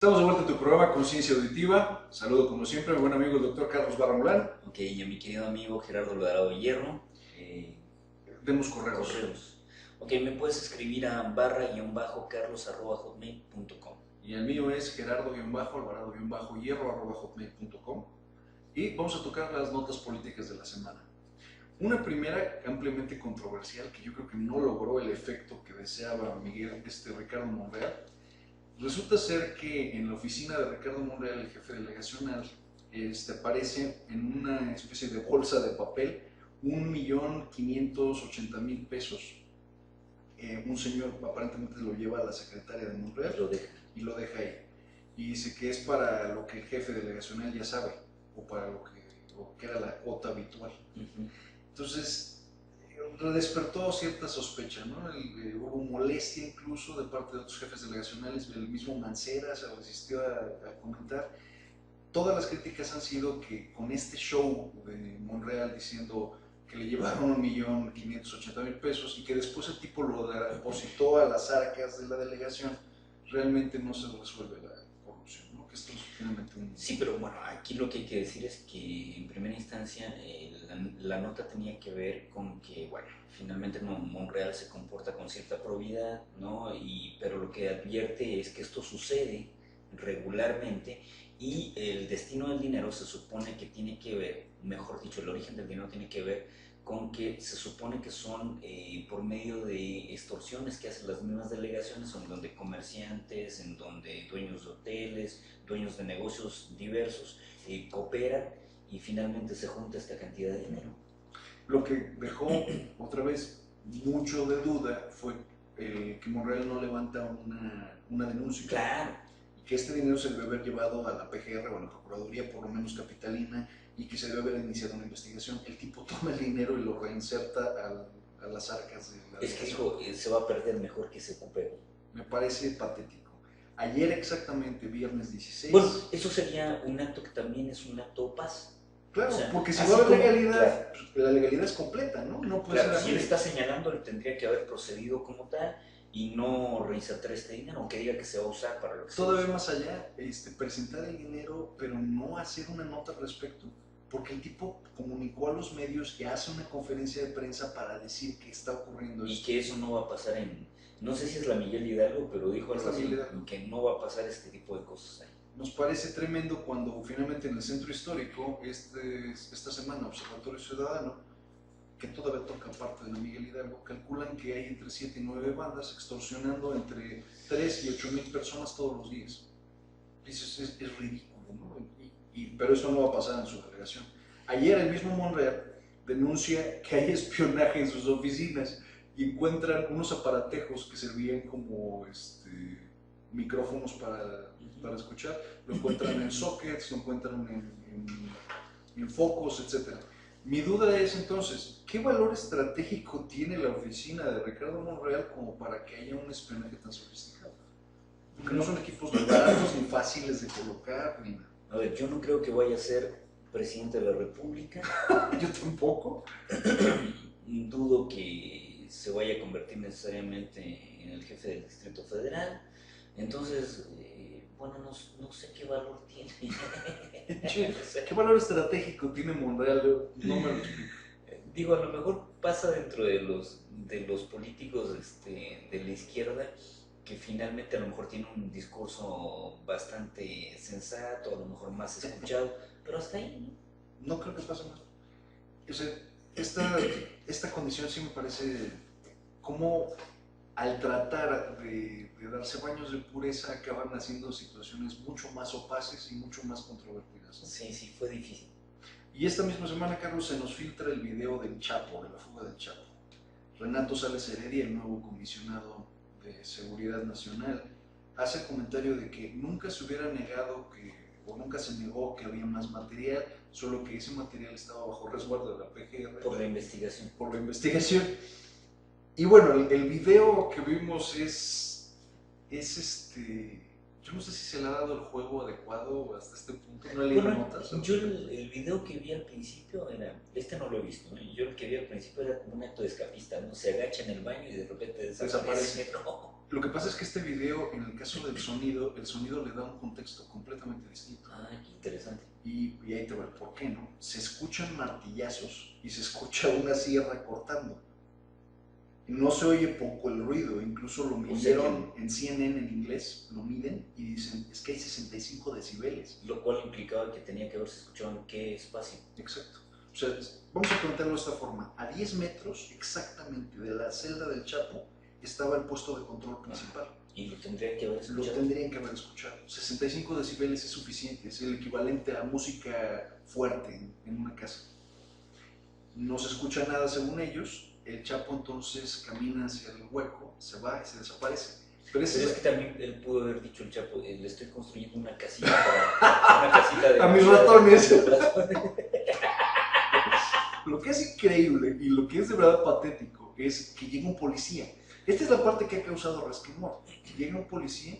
Estamos de vuelta en tu programa Conciencia Auditiva. Saludo como siempre a mi buen amigo el doctor Carlos Barramulán. Ok, y a mi querido amigo Gerardo Alvarado Hierro. eh, Demos correos. Correos. Ok, me puedes escribir a barra-carlos@hotmail.com. Y el mío es gerardo-alvarado-hierro@hotmail.com. Y vamos a tocar las notas políticas de la semana. Una primera ampliamente controversial que yo creo que no logró el efecto que deseaba Ricardo Monreal. Resulta ser que en la oficina de Ricardo Monreal, el jefe delegacional, aparece en una especie de bolsa de papel 1.580.000 pesos. Un señor aparentemente lo lleva a la secretaria de Monreal y lo deja ahí. Y dice que es para lo que el jefe delegacional ya sabe, o para lo que era la cuota habitual. Entonces, despertó cierta sospecha, ¿no? Hubo molestia incluso de parte de otros jefes delegacionales, el mismo Mancera se resistió a comentar. Todas las críticas han sido que con este show de Monreal diciendo que le llevaron 1.580.000 pesos y que después el tipo lo depositó a las arcas de la delegación, realmente no se resuelve la corrupción, ¿no? Que esto es finalmente un... Sí, pero bueno, aquí lo que hay que decir es que en primera instancia la nota tenía que ver con que, bueno, finalmente Monreal se comporta con cierta probidad, ¿no? Pero lo que advierte es que esto sucede regularmente y el destino del dinero se supone que tiene que ver, mejor dicho, el origen del dinero tiene que ver con que se supone que son por medio de extorsiones que hacen las mismas delegaciones, en donde comerciantes, en donde dueños de hoteles, dueños de negocios diversos cooperan y finalmente se junta esta cantidad de dinero. Lo que dejó otra vez mucho de duda fue que Monreal no levanta una denuncia. Claro. Y que este dinero se debe haber llevado a la PGR o a la Procuraduría, por lo menos capitalina, y que se debe haber iniciado una investigación. El tipo toma el dinero y lo reinserta a las arcas de la Es que delegación. dijo, se va a perder, mejor que se ocupe. Me parece patético. Ayer exactamente, viernes 16... Bueno, eso sería un acto que también es un acto paz. Claro, o sea, porque si va a haber legalidad, claro, la legalidad es completa, ¿no? No puede claro, ser si él está señalando, él tendría que haber procedido como tal y no reinsertar este dinero, aunque diga que se va a usar para lo que todavía más allá, presentar el dinero, pero no hacer una nota al respecto, porque el tipo comunicó a los medios que hace una conferencia de prensa para decir que está ocurriendo y esto. que eso no va a pasar no sé si es la Miguel Hidalgo, pero dijo algo así, que no va a pasar este tipo de cosas ahí. Nos parece tremendo cuando finalmente en el centro histórico, esta semana, Observatorio Ciudadano, que todavía toca parte de la Miguel Hidalgo, calculan que hay entre 7 y 9 bandas extorsionando entre 3 y 8.000 personas todos los días. Es ridículo, ¿no? Pero eso no va a pasar en su delegación. Ayer el mismo Monreal denuncia que hay espionaje en sus oficinas y encuentran unos aparatejos que servían como micrófonos para escuchar, lo encuentran en sockets, lo encuentran en focos, etc. Mi duda es entonces, ¿qué valor estratégico tiene la oficina de Ricardo Monreal como para que haya un espionaje tan sofisticado? Porque no son equipos ni baratos ni fáciles de colocar, ni nada. A ver, yo no creo que vaya a ser presidente de la República. Yo tampoco. Dudo que se vaya a convertir necesariamente en el jefe del Distrito Federal. Entonces, bueno, no sé qué valor tiene. ¿Qué valor estratégico tiene Monreal? No me lo explico. Digo, a lo mejor pasa dentro de los políticos de la izquierda que finalmente a lo mejor tiene un discurso bastante sensato, a lo mejor más escuchado, pero hasta ahí, ¿no? No creo que pase más. O sea, esta condición sí me parece como al tratar de darse baños de pureza acaban haciendo situaciones mucho más opaces y mucho más controvertidas, ¿no? Sí, fue difícil. Y esta misma semana, Carlos, se nos filtra el video del Chapo, de la fuga del Chapo. Renato Sales Heredia, el nuevo comisionado de Seguridad Nacional, hace el comentario de que nunca se hubiera negado o nunca se negó que había más material, solo que ese material estaba bajo resguardo de la PGR. Por la investigación. Por la investigación. Y bueno, el video que vimos es yo no sé si se le ha dado el juego adecuado hasta este punto, no he leído notas. Yo el video que vi al principio no lo he visto, yo el que vi al principio era como un acto de escapista, ¿no? Se agacha en el baño y de repente desaparece. No. Lo que pasa es que este video, en el caso del sonido, el sonido le da un contexto completamente distinto. Ah, qué interesante. Y ahí te va el por qué, ¿no? Se escuchan martillazos y se escucha una sierra cortando. No se oye poco el ruido, incluso lo midieron en CNN en inglés, lo miden y dicen, es que hay 65 decibeles. Lo cual implicaba que tenía que haberse escuchado en qué espacio. Exacto. O sea, vamos a plantearlo de esta forma. A 10 metros exactamente de la celda del Chapo estaba el puesto de control principal. Y lo tendrían que haber escuchado. Lo tendrían que haber escuchado. 65 decibeles es suficiente, es el equivalente a música fuerte en una casa. No se escucha nada según ellos. El Chapo entonces camina hacia el hueco, se va y se desaparece. Pero es que también él pudo haber dicho el Chapo, le estoy construyendo una casita para una casita de a mis ratones. Lo que es increíble y lo que es de verdad patético es que llega un policía. Esta es la parte que ha causado resquemor. Llega un policía,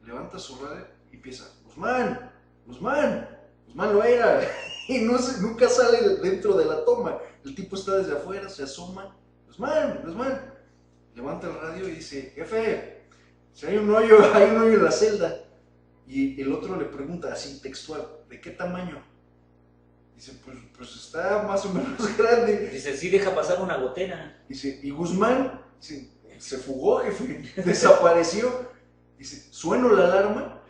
levanta su radio y empieza, Guzmán, Guzmán, Guzmán lo era. Y nunca sale dentro de la toma. El tipo está desde afuera, se asoma, Guzmán, Guzmán. Levanta el radio y dice, jefe, si hay un hoyo en la celda. Y el otro le pregunta así, textual, ¿de qué tamaño? Dice, pues está más o menos grande. Dice, sí, deja pasar una gotera. Dice, ¿y Guzmán? Dice, se fugó, jefe, desapareció. Dice, ¿sueno la alarma?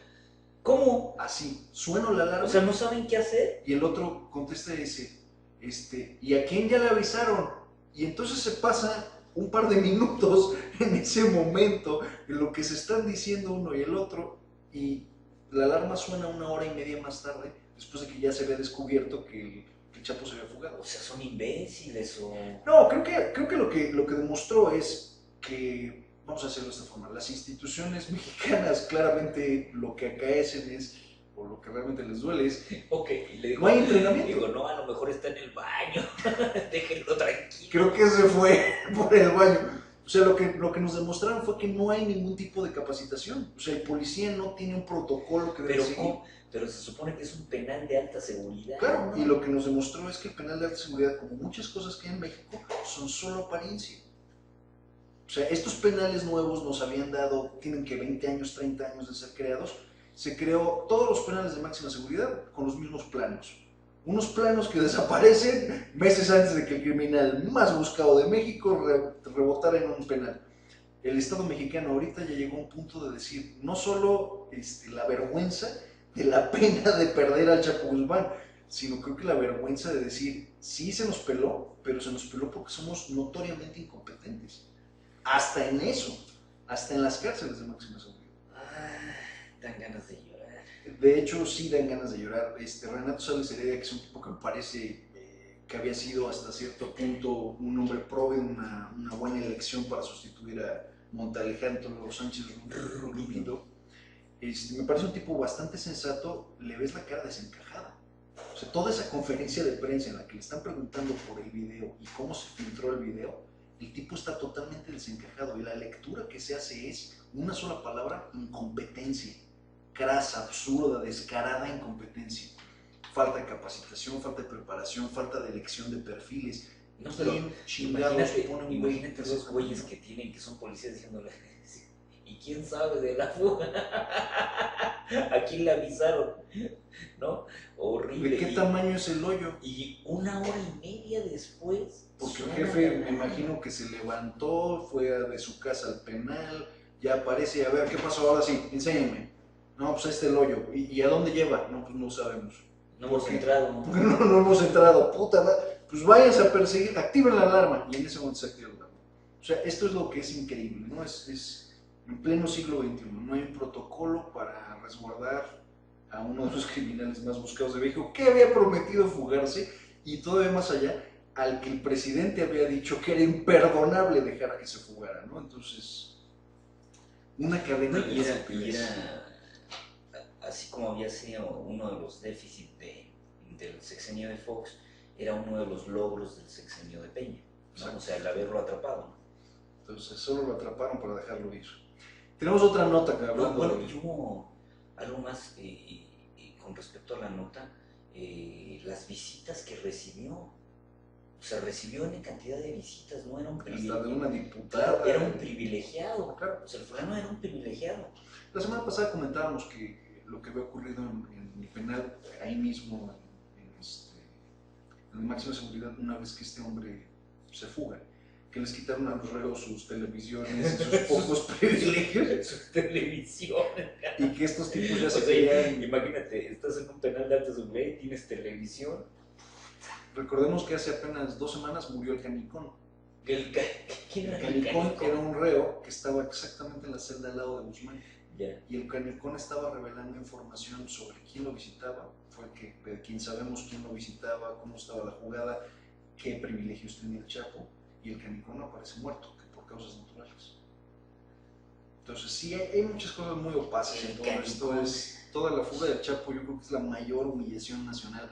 ¿Cómo? Así, sueno la alarma. O sea, ¿no saben qué hacer? Y el otro contesta y dice, ¿y a quién ya le avisaron? Y entonces se pasa un par de minutos en ese momento, en lo que se están diciendo uno y el otro, y la alarma suena 1 hora y media más tarde, después de que ya se había descubierto que el Chapo se había fugado. O sea, son imbéciles o... No, creo que lo que demostró es que, vamos a hacerlo de esta forma, las instituciones mexicanas claramente lo que acaecen es, o lo que realmente les duele es, ok, le digo, no hay entrenamiento. Digo, no, a lo mejor está en el baño, déjenlo tranquilo. Creo que se fue por el baño. O sea, lo que nos demostraron fue que no hay ningún tipo de capacitación. O sea, el policía no tiene un protocolo que debe seguir. Pero se supone que es un penal de alta seguridad. Claro, ¿no? y lo que nos demostró es que el penal de alta seguridad, como muchas cosas que hay en México, son solo apariencia. O sea, estos penales nuevos nos habían dado, tienen que 20 años, 30 años de ser creados. Se creó todos los penales de máxima seguridad con los mismos planos. Unos planos que desaparecen meses antes de que el criminal más buscado de México rebotara en un penal. El Estado mexicano ahorita ya llegó a un punto de decir, no solo la vergüenza de la pena de perder al Chapo Guzmán, sino creo que la vergüenza de decir, sí se nos peló, pero se nos peló porque somos notoriamente incompetentes. Hasta en eso, hasta en las cárceles de máxima seguridad. Dan ganas de llorar. De hecho, sí dan ganas de llorar. Renato Sales Heredia, que es un tipo que me parece que había sido hasta cierto punto un hombre pro y una buena elección para sustituir a Montalejandro Sánchez Rubio, me parece un tipo bastante sensato. Le ves la cara desencajada. O sea, toda esa conferencia de prensa en la que le están preguntando por el video y cómo se filtró el video, el tipo está totalmente desencajado y la lectura que se hace es una sola palabra: incompetencia. Crasa, absurda, descarada incompetencia. Falta de capacitación, falta de preparación, falta de elección de perfiles. No, pero imagínate esos güeyes que tienen, que son policías diciéndole, ¿y quién sabe de la fuga? ¿A quién le avisaron? ¿No? Horrible. ¿De qué tamaño es el hoyo? Y 1 hora y media después. Porque el jefe, me imagino que se levantó, fue de su casa al penal, ya aparece, a ver, ¿qué pasó ahora sí? Enséñame. No, pues este es el hoyo. ¿Y a dónde lleva? No, pues no sabemos. No hemos entrado. No hemos entrado, puta madre. Pues váyanse a perseguir, activen la alarma. Y en ese momento se activa la alarma. O sea, esto es lo que es increíble, ¿no? Es en pleno siglo XXI. No hay un protocolo para resguardar a uno de los criminales más buscados de México, que había prometido fugarse, y todavía más allá, al que el presidente había dicho que era imperdonable dejar a que se fugara, ¿no? Entonces, una cadena de estupidez. Así como había sido uno de los déficits del sexenio de Fox, era uno de los logros del sexenio de Peña, ¿no? O sea, el haberlo atrapado. Entonces, solo lo atraparon para dejarlo ir. Tenemos otra nota, cabrón. Bueno, y hubo algo más con respecto a la nota, las visitas que recibió. O sea, recibió una cantidad de visitas, no era un Hasta de privilegiado. una diputada. Era un privilegiado, Claro. o sea, el fulano era un privilegiado. La semana pasada comentábamos que lo que había ocurrido en el penal, ahí mismo, en máxima seguridad, una vez que este hombre se fuga, que les quitaron a los reos sus televisiones y sus pocos privilegios. Su televisión. Y que estos tipos ya O se sea, querían. imagínate, estás en un penal de alta seguridad y tienes televisión. Recordemos que hace apenas 2 semanas murió el Canicón. ¿Quién El era Canicón era un reo que estaba exactamente en la celda al lado de Guzmán. Ya. Y el Canicón estaba revelando información sobre quién lo visitaba, fue quien sabemos quién lo visitaba, cómo estaba la jugada, qué privilegios tenía el Chapo, y el Canicón aparece muerto, que por causas naturales. Entonces sí, hay muchas cosas muy opacas en todo esto. Toda la fuga del Chapo, yo creo que es la mayor humillación nacional.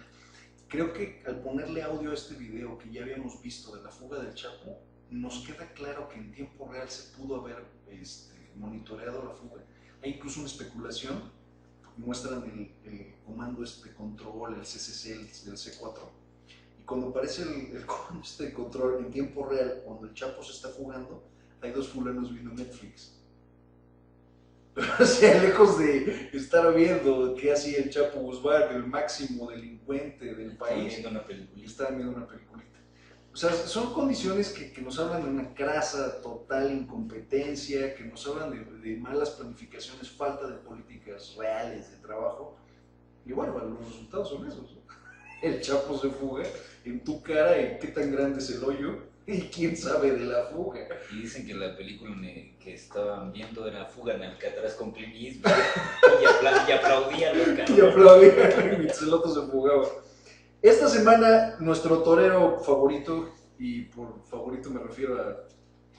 Creo que al ponerle audio a este video que ya habíamos visto de la fuga del Chapo, nos queda claro que en tiempo real se pudo haber monitoreado la fuga. Hay incluso una especulación, muestran el comando control, el CCC, el C4, y cuando aparece el comando de control en tiempo real, cuando el Chapo se está fugando, hay 2 fulanos viendo Netflix. O sea, lejos de estar viendo qué hacía el Chapo Guzmán, el máximo delincuente del país, estaban viendo una peliculita. O sea, son condiciones que nos hablan de una crasa total incompetencia, que nos hablan de malas planificaciones, falta de políticas reales de trabajo. Y bueno, los resultados son esos, ¿no? El Chapo se fuga en tu cara y qué tan grande es el hoyo y quién sabe de la fuga. Y dicen que la película que estaban viendo era Fuga en Alcatraz con Clint Eastwood y aplaudían los cabrones. Y aplaudían y el otro se fugaba. Esta semana, nuestro torero favorito, y por favorito me refiero a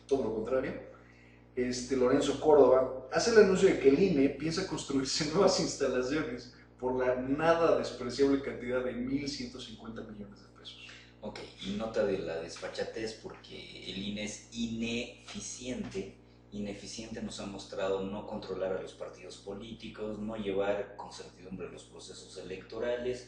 todo lo contrario, Lorenzo Córdoba, hace el anuncio de que el INE piensa construirse nuevas instalaciones por la nada despreciable cantidad de 1.150 millones de pesos. Ok, y nota de la desfachatez porque el INE es ineficiente. Ineficiente nos ha mostrado no controlar a los partidos políticos, no llevar con certidumbre los procesos electorales.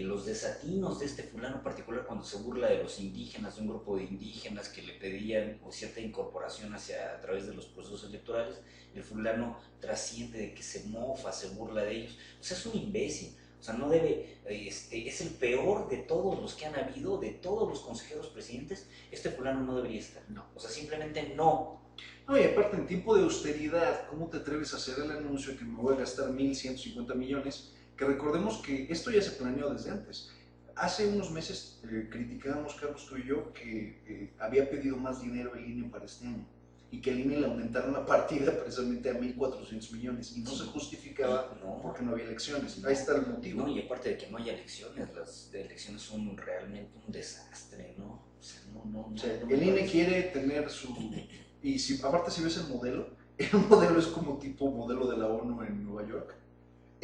Los desatinos de este fulano en particular cuando se burla de los indígenas, de un grupo de indígenas que le pedían cierta incorporación a través de los procesos electorales, el fulano trasciende de que se mofa, se burla de ellos. O sea, es un imbécil. O sea, no debe, es el peor de todos los que han habido, de todos los consejeros presidentes. Este fulano no debería estar. No. O sea, simplemente no. No, y aparte, en tiempo de austeridad, ¿cómo te atreves a hacer el anuncio que me voy a gastar 1.150 millones? Que recordemos que esto ya se planeó desde antes. Hace unos meses criticábamos, Carlos, tú y yo, que había pedido más dinero el INE para este año y que el INE le aumentaron la partida precisamente a 1.400 millones y no se justificaba porque no había elecciones. Ahí está el motivo. No, y aparte de que no haya elecciones, las elecciones son realmente un desastre, ¿no? O sea, o sea, el INE quiere tener su... Y aparte si ves el modelo es como tipo modelo de la ONU en Nueva York.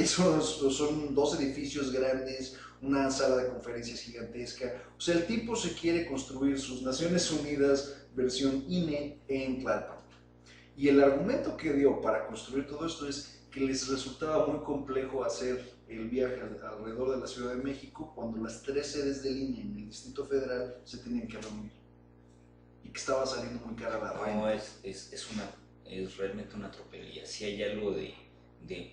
Son 2 edificios grandes, una sala de conferencias gigantesca. O sea, el tipo se quiere construir sus Naciones Unidas versión INE en Tlalpan. Y el argumento que dio para construir todo esto es que les resultaba muy complejo hacer el viaje alrededor de la Ciudad de México cuando las 3 sedes del INE en el Distrito Federal se tenían que reunir. Y que estaba saliendo muy cara la renta. No, es realmente una tropelía. Si hay algo de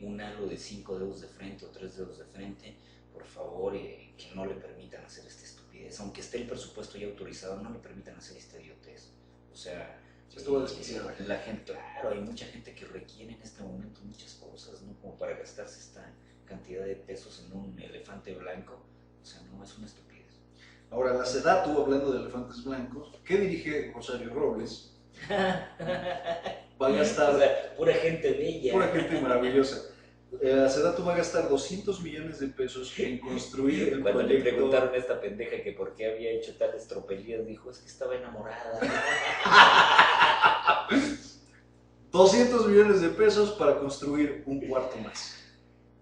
un halo de 5 dedos de frente o 3 dedos de frente, por favor, que no le permitan hacer esta estupidez. Aunque esté el presupuesto ya autorizado, no le permitan hacer esta idiotez. O sea, esto va a desquiciar la gente, claro, hay mucha gente que requiere en este momento muchas cosas, ¿no? Como para gastarse esta cantidad de pesos en un elefante blanco. O sea, no, es una estupidez. Ahora, la SEDATU, hablando de elefantes blancos, ¿qué dirige Rosario Robles? Va a gastar... O sea, pura gente bella. Pura gente maravillosa. La SEDATU va a gastar 200 millones de pesos en construir el Cuando proyecto... le preguntaron a esta pendeja que por qué había hecho tales tropelías, dijo, es que estaba enamorada. 200 millones de pesos para construir un cuarto más.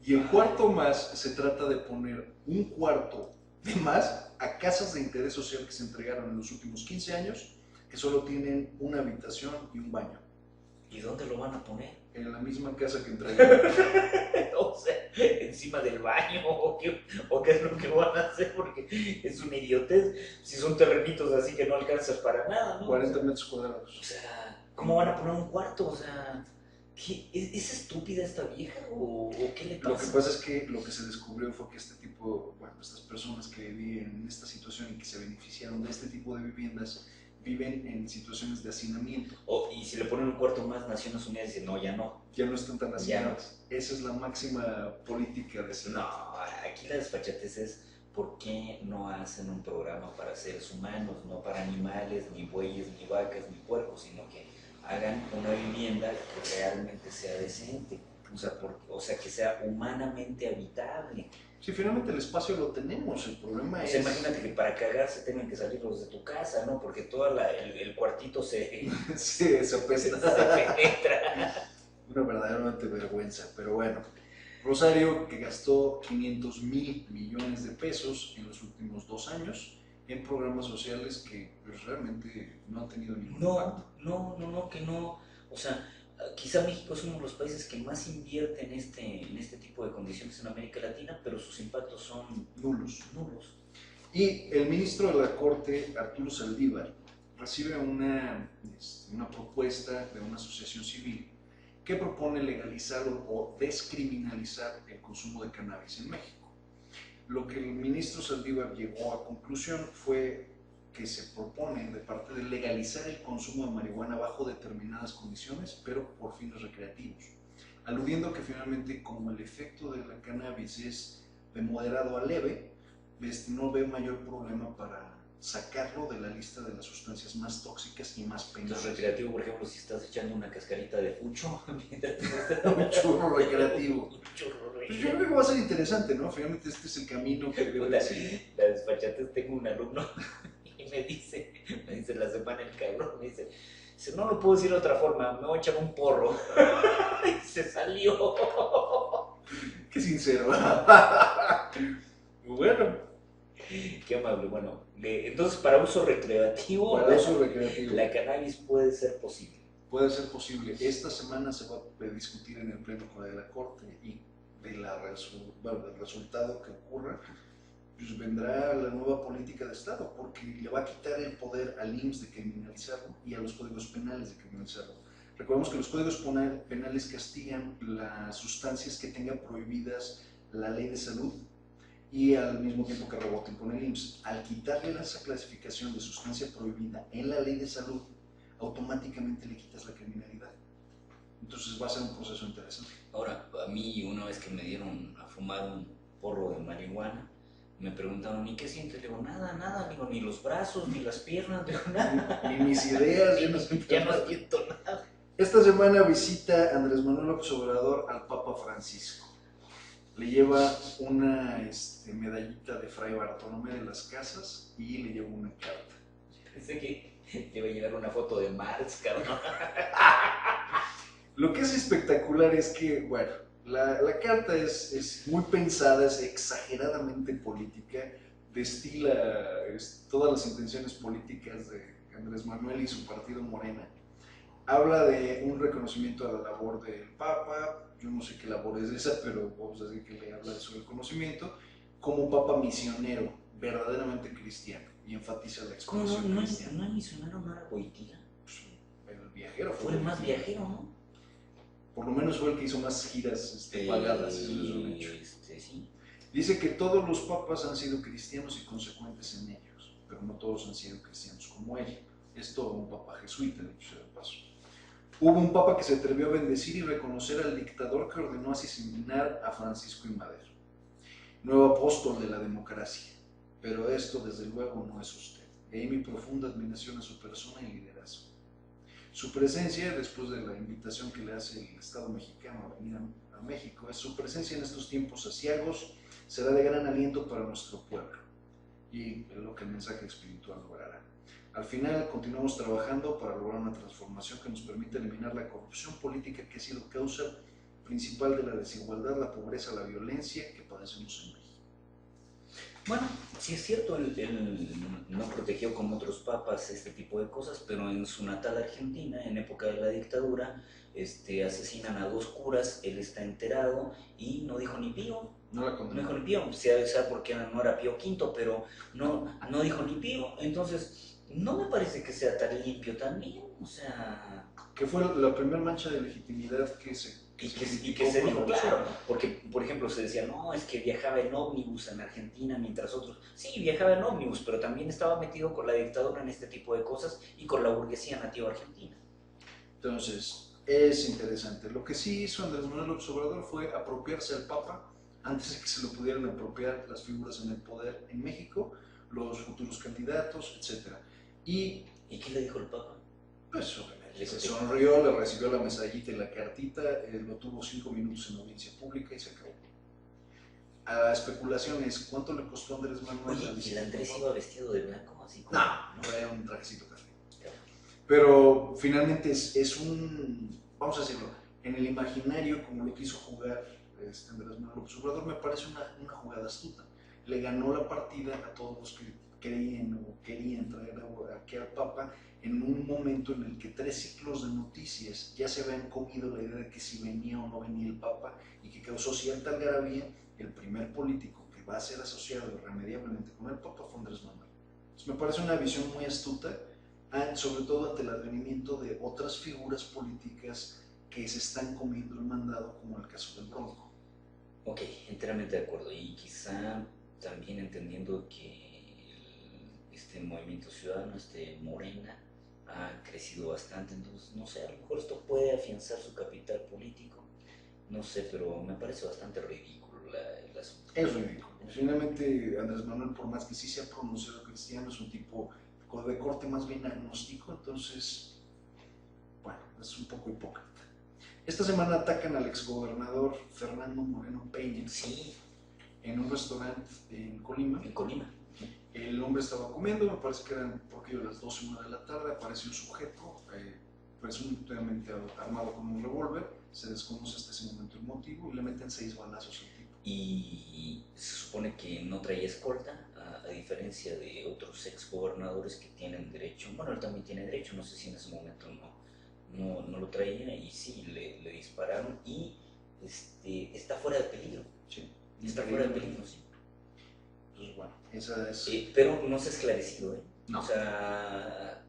Y el cuarto más se trata de poner un cuarto de más a casas de interés social que se entregaron en los últimos 15 años, que solo tienen una habitación y un baño. ¿Y dónde lo van a poner? En la misma casa que entregaron. O sea, encima encima del baño o qué es lo que van a hacer, porque es una idiotez. Si son terrenitos así que no alcanzas para nada, ¿no? 40 metros cuadrados. O sea, ¿cómo van a poner un cuarto? O sea, ¿es estúpida esta vieja o qué le pasa? Lo que pasa es que lo que se descubrió fue que este tipo, bueno, estas personas que viven en esta situación y que se beneficiaron de este tipo de viviendas, viven en situaciones de hacinamiento. Y si le ponen un cuarto más, Naciones Unidas dice, no, ya no. Ya no están tan hacinadas. No. Esa es la máxima política de ese. No, aquí la desfachatez es por qué no hacen un programa para seres humanos, no para animales, ni bueyes, ni vacas, ni puercos, sino que hagan una vivienda que realmente sea decente, o sea que sea humanamente habitable. Sí, finalmente el espacio lo tenemos, el problema es... Imagínate que para cagarse tengan que salir los de tu casa, ¿no? Porque todo el cuartito se... sí, se apesta. Se penetra. Una verdaderamente vergüenza, pero bueno. Rosario, que gastó 500,000 millones de pesos en los últimos 2 años en programas sociales que pues, realmente no han tenido ningún impacto. No, que no. O sea, quizá México es uno de los países que más invierte en este tipo de condiciones en América Latina, pero sus impactos son nulos. Y el ministro de la Corte, Arturo Saldívar, recibe una propuesta de una asociación civil que propone legalizar o descriminalizar el consumo de cannabis en México. Lo que el ministro Saldívar llegó a conclusión fue que se propone de parte de legalizar el consumo de marihuana bajo determinadas condiciones, pero por fines recreativos, aludiendo que finalmente como el efecto de la cannabis es de moderado a leve, no ve mayor problema para sacarlo de la lista de las sustancias más tóxicas y más penales. Entonces, recreativo, por ejemplo, si estás echando una cascarita de fucho, un churro recreativo. Pues yo creo que va a ser interesante, ¿no? Finalmente este es el camino que debe seguir. La desfachatez, tengo un alumno y me dice la semana el cabrón, me dice, no lo puedo decir de otra forma, me voy a echar un porro. Y se salió. Qué sincero. Bueno. Qué amable, bueno. Entonces, para uso recreativo, la cannabis puede ser posible. Puede ser posible. Esta semana se va a discutir en el Pleno de la Corte y del resultado que ocurra, pues vendrá la nueva política de Estado, porque le va a quitar el poder al IMSS de criminalizarlo y a los códigos penales de criminalizarlo. Recordemos que los códigos penales castigan las sustancias que tengan prohibidas la ley de salud y al mismo tiempo que reboten con el IMSS. Al quitarle esa clasificación de sustancia prohibida en la ley de salud, automáticamente le quitas la criminalidad. Entonces va a ser un proceso interesante. Ahora, a mí una vez que me dieron a fumar un porro de marihuana, me preguntaron, ¿y qué sientes? Le digo, nada, digo, ni los brazos, ni las piernas, digo, nada. Ni mis ideas, ya no siento nada. Esta semana visita Andrés Manuel López Obrador al Papa Francisco. Le lleva una medallita de Fray Bartolomé de las Casas y le lleva una carta. Pensé que le iba a llevar una foto de Marx, cabrón. Lo que es espectacular es que, bueno, la carta es muy pensada, es exageradamente política, destila todas las intenciones políticas de Andrés Manuel y su partido Morena. Habla de un reconocimiento a la labor del Papa, yo no sé qué labor es esa, pero vamos a decir que le habla de su reconocimiento, como un Papa misionero, verdaderamente cristiano, y enfatiza la expresión cristiana. ¿No es misionero, no era Wojtyla? Pues, el viajero fue el más viajero, ¿no? Por lo menos fue el que hizo más giras pagadas, eso es un hecho. Sí. Dice que todos los papas han sido cristianos y consecuentes en ellos, pero no todos han sido cristianos como él. Esto un papa jesuita, dicho sea de paso. Hubo un papa que se atrevió a bendecir y reconocer al dictador que ordenó asesinar a Francisco I. Madero, nuevo apóstol de la democracia. Pero esto, desde luego, no es usted. Y ahí mi profunda admiración a su persona y liderazgo. Su presencia, después de la invitación que le hace el Estado mexicano a venir a México, su presencia en estos tiempos aciagos será de gran aliento para nuestro pueblo. Y es lo que el mensaje espiritual logrará. Al final, continuamos trabajando para lograr una transformación que nos permita eliminar la corrupción política que ha sido causa principal de la desigualdad, la pobreza, la violencia que padecemos en México. Bueno, sí es cierto, él no protegió como otros papas este tipo de cosas, pero en su natal Argentina, en época de la dictadura, asesinan a dos curas, él está enterado y no dijo ni pío. No la No dijo condenó. ni pío, sea porque no era Pío Quinto, pero no dijo ni pío. Entonces, no me parece que sea tan limpio también, o sea, Que fue la primera mancha de legitimidad que se y que criticó se con dijo, la claro, persona. porque por ejemplo se decía, no, es que viajaba en ómnibus en Argentina, mientras otros, sí, viajaba en ómnibus, pero también estaba metido con la dictadura en este tipo de cosas y con la burguesía nativa argentina. Entonces, es interesante. Lo que sí hizo Andrés Manuel López Obrador fue apropiarse al Papa antes de que se lo pudieran apropiar las figuras en el poder en México, los futuros candidatos, etc. Y ¿Y qué le dijo el Papa? pues obviamente Le se contestó. sonrió, le recibió la medallita y la cartita, lo tuvo 5 minutos en audiencia pública y se acabó. A especulaciones, ¿cuánto le costó a Andrés Manuel la Oye, ¿y el visita al Andrés Papa? iba vestido de blanco, así como, No, no? trae un trajecito café. Claro. Pero finalmente es un, vamos a decirlo, en el imaginario, como lo quiso jugar Andrés Manuel López Obrador, me parece una jugada astuta. Le ganó la partida a todos los que creían o querían traer aquí al Papa en un momento en el que 3 ciclos de noticias ya se habían comido la idea de que si venía o no venía el Papa y que causó cierta algarabía. El primer político que va a ser asociado irremediablemente con el Papa fue Andrés Manuel. Entonces me parece una visión muy astuta, sobre todo ante el advenimiento de otras figuras políticas que se están comiendo el mandado, como el caso del Bronco. Ok, enteramente de acuerdo. Y quizá también entendiendo que este movimiento ciudadano, Morena, ha crecido bastante, entonces no sé, a lo mejor esto puede afianzar su capital político, no sé, pero me parece bastante ridículo el asunto. Es ridículo. Finalmente, Andrés Manuel, por más que sí se ha pronunciado cristiano, es un tipo de corte más bien agnóstico, entonces, bueno, es un poco hipócrita. Esta semana atacan al exgobernador Fernando Moreno Peña Sí, en un restaurante en Colima. en Colima. El hombre estaba comiendo, me parece que eran porque de las 12 1 de la tarde, apareció un sujeto, presuntamente armado con un revólver, se desconoce hasta ese momento el motivo y le meten 6 balazos al tipo. Y se supone que no traía escolta, a diferencia de otros ex gobernadores que tienen derecho. Bueno, él también tiene derecho, no sé si en ese momento no lo traía y sí, le dispararon y está fuera de peligro. Sí, Está fuera de peligro, sí. Pues bueno, esa es. Pero no se ha esclarecido, ¿eh? No. O sea,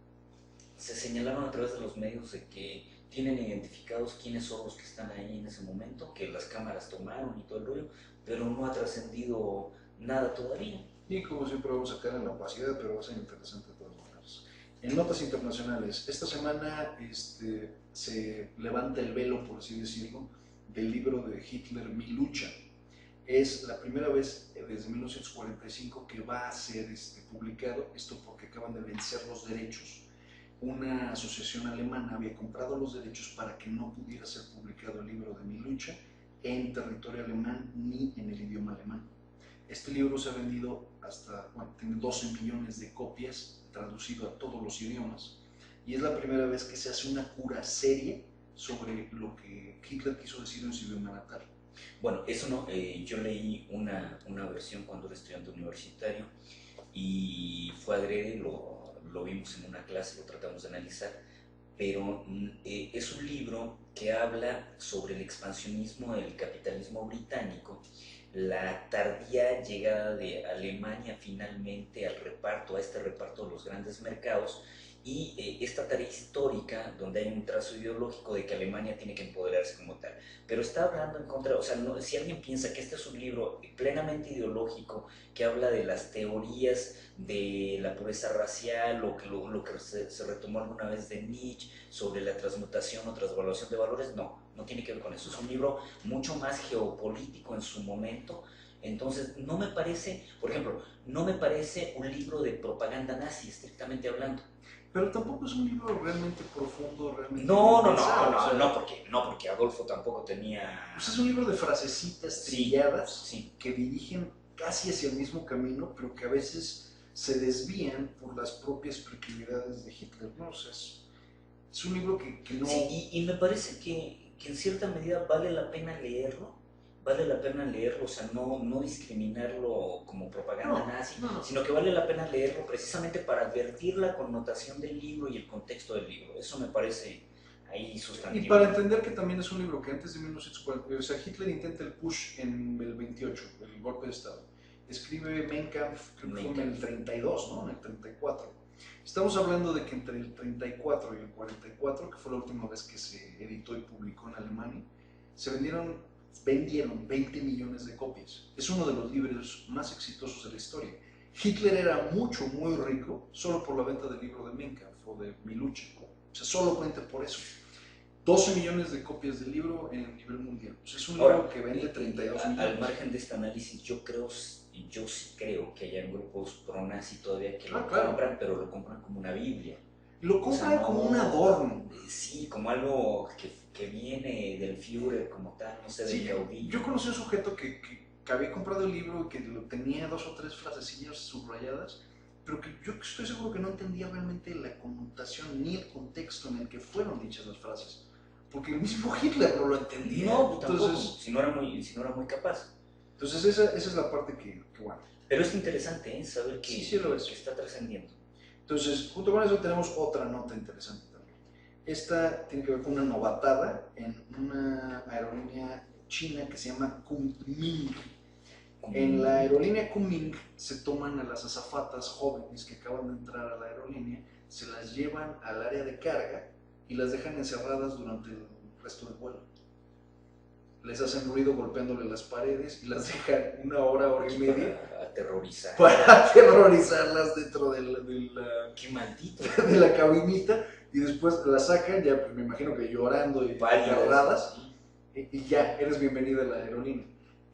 se señalaron a través de los medios de que tienen identificados quiénes son los que están ahí en ese momento, que las cámaras tomaron y todo el rollo, pero no ha trascendido nada todavía. Y como siempre vamos a caer en la opacidad, pero va a ser interesante de todas maneras. En notas internacionales, esta semana se levanta el velo, por así decirlo, del libro de Hitler, Mi lucha. Es la primera vez desde 1945 que va a ser publicado, esto porque acaban de vencer los derechos. Una asociación alemana había comprado los derechos para que no pudiera ser publicado el libro de Mi lucha en territorio alemán ni en el idioma alemán. Este libro se ha vendido hasta, bueno, tiene 12 millones de copias, traducido a todos los idiomas, y es la primera vez que se hace una cura seria sobre lo que Hitler quiso decir en su idioma natal. Bueno, eso no, yo leí una versión cuando era estudiante universitario y fue adrede, lo vimos en una clase, lo tratamos de analizar, pero es un libro que habla sobre el expansionismo del capitalismo británico, la tardía llegada de Alemania finalmente al reparto, a este reparto de los grandes mercados, y esta tarea histórica donde hay un trazo ideológico de que Alemania tiene que empoderarse como tal, pero está hablando en contra, o sea, no, si alguien piensa que este es un libro plenamente ideológico que habla de las teorías de la pureza racial o que lo que se retomó alguna vez de Nietzsche sobre la transmutación o transvaluación de valores, no tiene que ver con eso, es un libro mucho más geopolítico en su momento. Entonces, no me parece, por ejemplo, no me parece un libro de propaganda nazi, estrictamente hablando. Pero tampoco es un libro realmente profundo, realmente No, porque Adolfo tampoco tenía... Pues es un libro de frasecitas trilladas sí. que dirigen casi hacia el mismo camino, pero que a veces se desvían por las propias precariedades de Hitler, ¿no? O sea, es un libro que no... Sí, y me parece que en cierta medida vale la pena leerlo, vale la pena leerlo, o sea, no discriminarlo como propaganda No, nazi, no, no. sino que vale la pena leerlo precisamente para advertir la connotación del libro y el contexto del libro. Eso me parece ahí Y sustantivo, para ¿no? entender que también es un libro que antes de 1940, o sea, Hitler intenta el push en el 28, el golpe de Estado. Escribe Mein Kampf, creo que fue en el 32, ¿no? En el 34. Estamos hablando de que entre el 34 y el 44, que fue la última vez que se editó y publicó en Alemania, vendieron 20 millones de copias. Es uno de los libros más exitosos de la historia. Hitler era muy rico solo por la venta del libro de Mein Kampf o de Mi lucha. O sea, solamente por eso. 12 millones de copias del libro en nivel mundial. O sea, es un libro Ahora, que vende 32 millones. al margen de este análisis, yo sí creo que hayan grupos pro-nazi todavía que lo claro. compran, pero lo compran como una Biblia. Lo compran como un adorno. Sí, como algo que viene del Führer como tal, no sé, del caudillo. Yo conocí a un sujeto que había comprado el libro y que tenía 2 o 3 frasecillas subrayadas, pero que yo estoy seguro que no entendía realmente la connotación ni el contexto en el que fueron dichas las frases. Porque el mismo Hitler no lo entendía. No, entonces, si no era muy capaz. Entonces esa es la parte que bueno. Pero es interesante, ¿eh? Saber que, sí lo es. Que está trascendiendo. Entonces, junto con eso tenemos otra nota interesante también. Esta tiene que ver con una novatada en una aerolínea china que se llama Kunming. En la aerolínea Kunming se toman a las azafatas jóvenes que acaban de entrar a la aerolínea, se las llevan al área de carga y las dejan encerradas durante el resto del vuelo. Les hacen ruido golpeándole las paredes y las dejan 1 hora, hora y media. Para aterrorizarlas dentro ¡Qué maldito! De la cabinita, y después las sacan, ya pues, me imagino que llorando y agarradas, y ya, eres bienvenida a la aerolínea.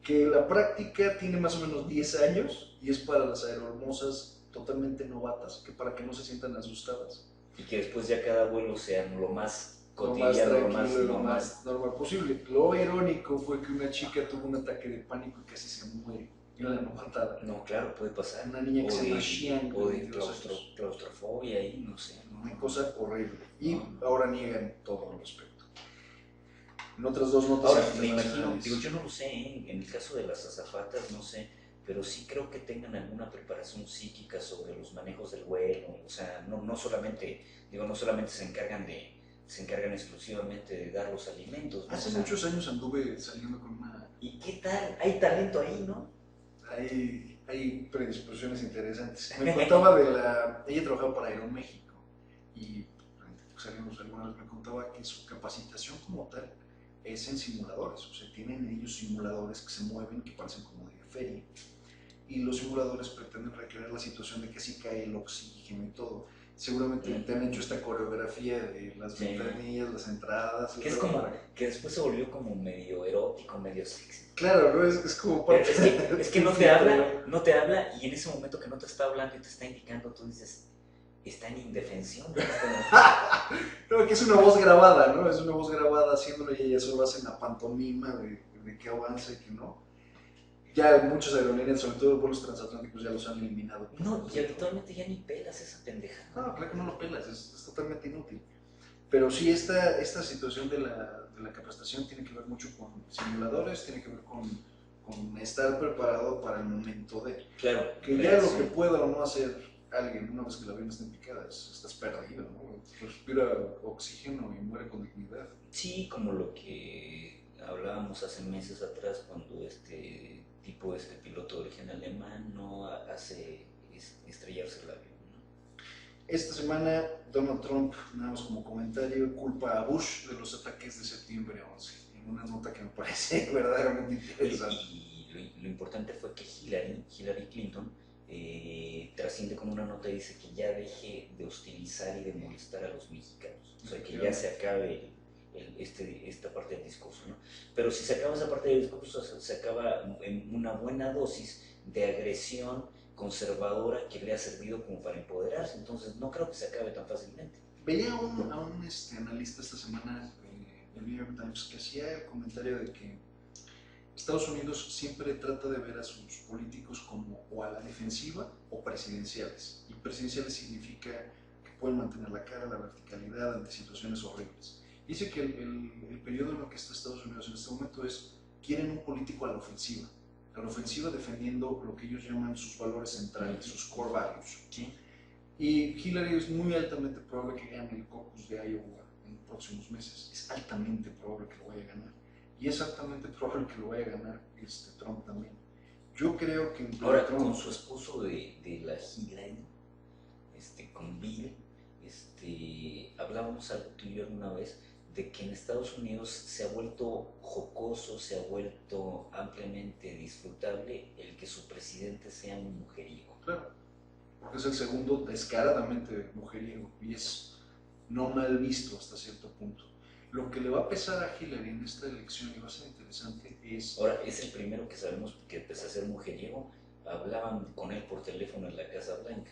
Que la práctica tiene más o menos 10 años y es para las aerohermosas totalmente novatas, que para que no se sientan asustadas. Y que después ya cada vuelo sea lo más cotidiano, lo más normal posible. Lo irónico fue que una chica tuvo un ataque de pánico y casi se muere en la novatada. No, claro, puede pasar. Una niña que se llama Xiang. O de claustrofobia ahí, no sé. Una cosa horrible. Y ahora niegan todo al respecto. En otras 2 notas. Ahora, me imagino, digo, yo no lo sé, ¿eh? En el caso de las azafatas, no sé, pero sí creo que tengan alguna preparación psíquica sobre los manejos del vuelo. O sea, no solamente se encargan exclusivamente de dar los alimentos, ¿no? Hace muchos años anduve saliendo con una... ¿Y qué tal? Hay talento ahí, ¿no? Hay predisposiciones interesantes. Me contaba ella trabajaba para Aeroméxico y salimos alguna vez, me contaba que su capacitación como tal es en simuladores, o sea, tienen ellos simuladores que se mueven, que parecen como de feria, y los simuladores pretenden recrear la situación de que si cae el oxígeno y todo. Seguramente te han hecho esta coreografía de las ventanillas, las entradas. Que es como, que después se volvió como medio erótico, medio sexy. Claro, ¿no? Es como parte es que no te habla y en ese momento que no te está hablando y te está indicando, tú dices, está en indefensión. No, que es una voz grabada, ¿no? Es una voz grabada haciéndolo y ella solo hace la pantomima de que avanza y que no. Ya muchas aerolíneas, sobre todo vuelos transatlánticos, ya los han eliminado. No, y habitualmente ya ni pelas esa pendeja. No, claro que no lo pelas, es totalmente inútil. Pero sí, esta situación de la capacitación tiene que ver mucho con simuladores, tiene que ver con estar preparado para el momento de... Claro. Que ya lo que pueda o no hacer alguien una vez que la avión está en picada, estás perdido, ¿no? Respira oxígeno y muere con dignidad. Sí, como lo que hablábamos hace meses atrás cuando este piloto de origen alemán no hace estrellarse el avión, ¿no? Esta semana Donald Trump, nada más como comentario, culpa a Bush de los ataques de septiembre 11, en una nota que me parece verdaderamente interesante. Y lo importante fue que Hillary Clinton trasciende con una nota y dice que ya deje de hostilizar y de molestar a los mexicanos, o sea, que ya se acabe esta parte del discurso, ¿no? Pero si se acaba esa parte del discurso, se acaba en una buena dosis de agresión conservadora que le ha servido como para empoderarse, entonces no creo que se acabe tan fácilmente. Veía a un analista esta semana, el New York Times, que hacía el comentario de que Estados Unidos siempre trata de ver a sus políticos como o a la defensiva o presidenciales, y presidenciales significa que pueden mantener la cara, la verticalidad ante situaciones horribles. Dice que el periodo en el que está Estados Unidos en este momento es quieren un político a la ofensiva defendiendo lo que ellos llaman sus valores centrales, sus core values. Sí. Y Hillary es muy altamente probable que gane el caucus de Iowa en los próximos meses. Es altamente probable que lo vaya a ganar. Y es altamente probable que lo vaya a ganar Trump también. Yo creo que... Ahora, con su esposo de la Hillary, con Bill, hablábamos algo tú y yo alguna vez, de que en Estados Unidos se ha vuelto jocoso, se ha vuelto ampliamente disfrutable el que su presidente sea un mujeriego. Claro, porque es el segundo descaradamente mujeriego y es no mal visto hasta cierto punto. Lo que le va a pesar a Hillary en esta elección y va a ser interesante es... Ahora, es el primero que sabemos que pese a ser mujeriego, hablaban con él por teléfono en la Casa Blanca.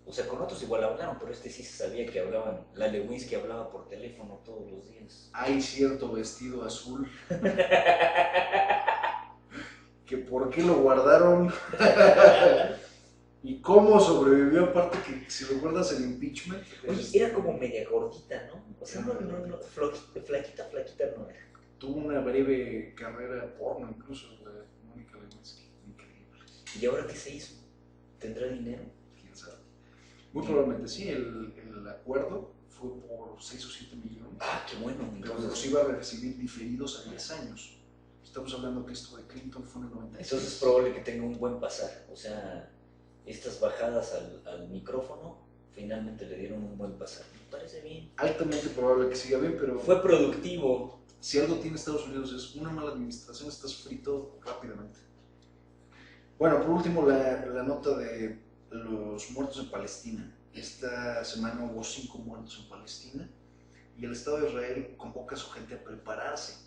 O sea, con otros igual hablaron, pero sí se sabía que hablaban. La Lewinsky hablaba por teléfono todos los días. Hay cierto vestido azul. Que por qué lo guardaron. ¿Y cómo sobrevivió? Aparte que, si recuerdas el impeachment... Oye, era como media gordita, ¿no? O sea, no, flaquita no era. Tuvo una breve carrera porno incluso, de Mónica Lewinsky. Increíble. ¿Y ahora qué se hizo? ¿Tendrá dinero? ¿Quién sabe? Muy probablemente sí, el acuerdo fue por 6 o 7 millones. Ah, qué bueno. Pero los iba a recibir diferidos a 10 años. Estamos hablando que esto de Clinton fue en el 96. Entonces es probable que tenga un buen pasar. O sea, estas bajadas al micrófono finalmente le dieron un buen pasar. Me parece bien. Altamente probable que siga bien, pero... Fue productivo. Si algo tiene Estados Unidos es una mala administración, estás frito rápidamente. Bueno, por último, la nota de los muertos en Palestina. Esta semana hubo 5 muertos en Palestina y el Estado de Israel convoca a su gente a prepararse.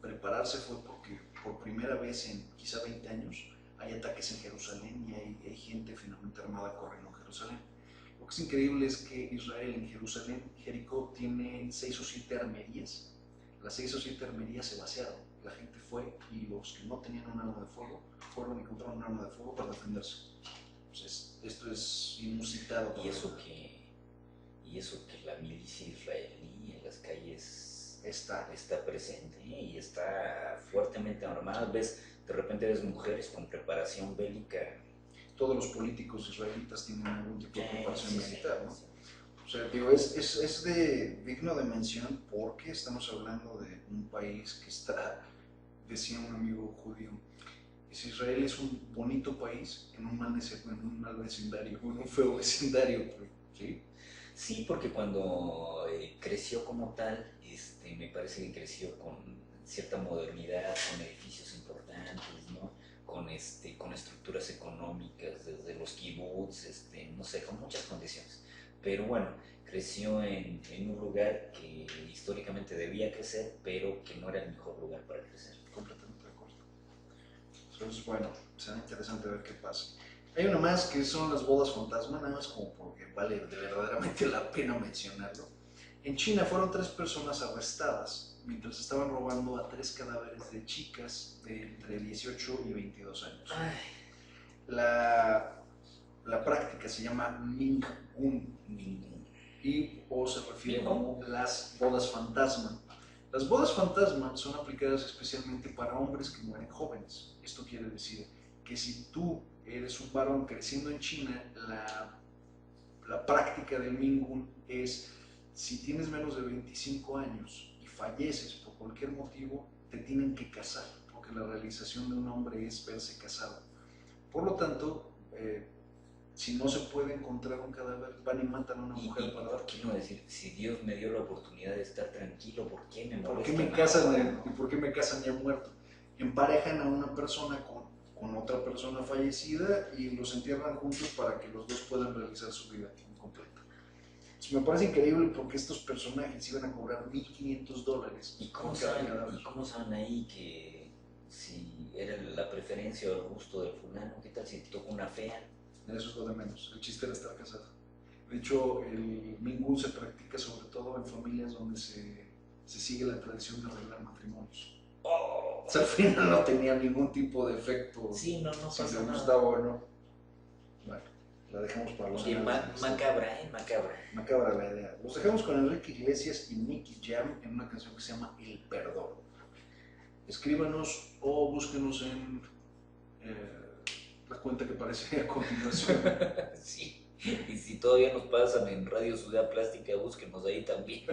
Prepararse fue porque por primera vez en quizá 20 años hay ataques en Jerusalén y hay gente finalmente armada corriendo en Jerusalén. Lo que es increíble es que Israel en Jerusalén, Jericó, tiene 6 o 7 armerías. Las 6 o 7 armerías se vaciaron. La gente fue y los que no tenían un arma de fuego fueron y encontraron un arma de fuego para defenderse. Pues esto es inusitado. Y eso que la milicia israelí en las calles está presente y está fuertemente armada. De repente ves mujeres con preparación bélica. Todos los políticos israelitas tienen algún tipo de preparación militar, ¿no? O sea, digo, es digno de mención porque estamos hablando de un país que está, decía un amigo judío, Israel es un bonito país en un mal vecindario, en un feo vecindario, ¿sí? Sí, porque cuando creció como tal, me parece que creció con cierta modernidad, con edificios importantes, ¿no? Con estructuras económicas, desde los kibbutz, no sé, con muchas condiciones. Pero bueno, creció en un lugar que históricamente debía crecer, pero que no era el mejor lugar para crecer. Completamente de acuerdo. Entonces, bueno, será interesante ver qué pasa. Hay una más que son las bodas fantasma, nada más como porque vale verdaderamente la pena mencionarlo. En China fueron 3 personas arrestadas mientras estaban robando a 3 cadáveres de chicas de entre 18 y 22 años. Ay. La práctica se llama Mingun o se refiere como las bodas fantasma. Las bodas fantasma son aplicadas especialmente para hombres que mueren jóvenes. Esto quiere decir que si tú eres un varón creciendo en China, la práctica del Mingun es si tienes menos de 25 años y falleces por cualquier motivo, te tienen que casar, porque la realización de un hombre es verse casado. Por lo tanto, si no se puede encontrar un cadáver, van y matan a una mujer para dar. ¿Por qué no decir, si Dios me dio la oportunidad de estar tranquilo, ¿por qué me molesta? ¿Por qué me casan ya muerto? Emparejan a una persona con otra persona fallecida y los entierran juntos para que los dos puedan realizar su vida completa. Entonces, me parece increíble porque estos personajes iban a cobrar $1,500. ¿Y cómo saben ahí que si era la preferencia o el gusto del fulano? ¿Qué tal si te tocó una fea? Eso es lo de menos, el chiste era estar casado. De hecho, el Mingun se practica sobre todo en familias donde se sigue la tradición de arreglar matrimonios. Oh. O sea, al final no tenía ningún tipo de efecto. Sí, no si pasa te nada. gustaba o no. Bueno, la dejamos para los macabra. Macabra la idea. Los dejamos con Enrique Iglesias y Nicky Jam en una canción que se llama El Perdón. escríbanos o búsquenos en la cuenta que aparece a continuación. Sí, y si todavía nos pasan en Radio Ciudad Plástica, búsquenos ahí también.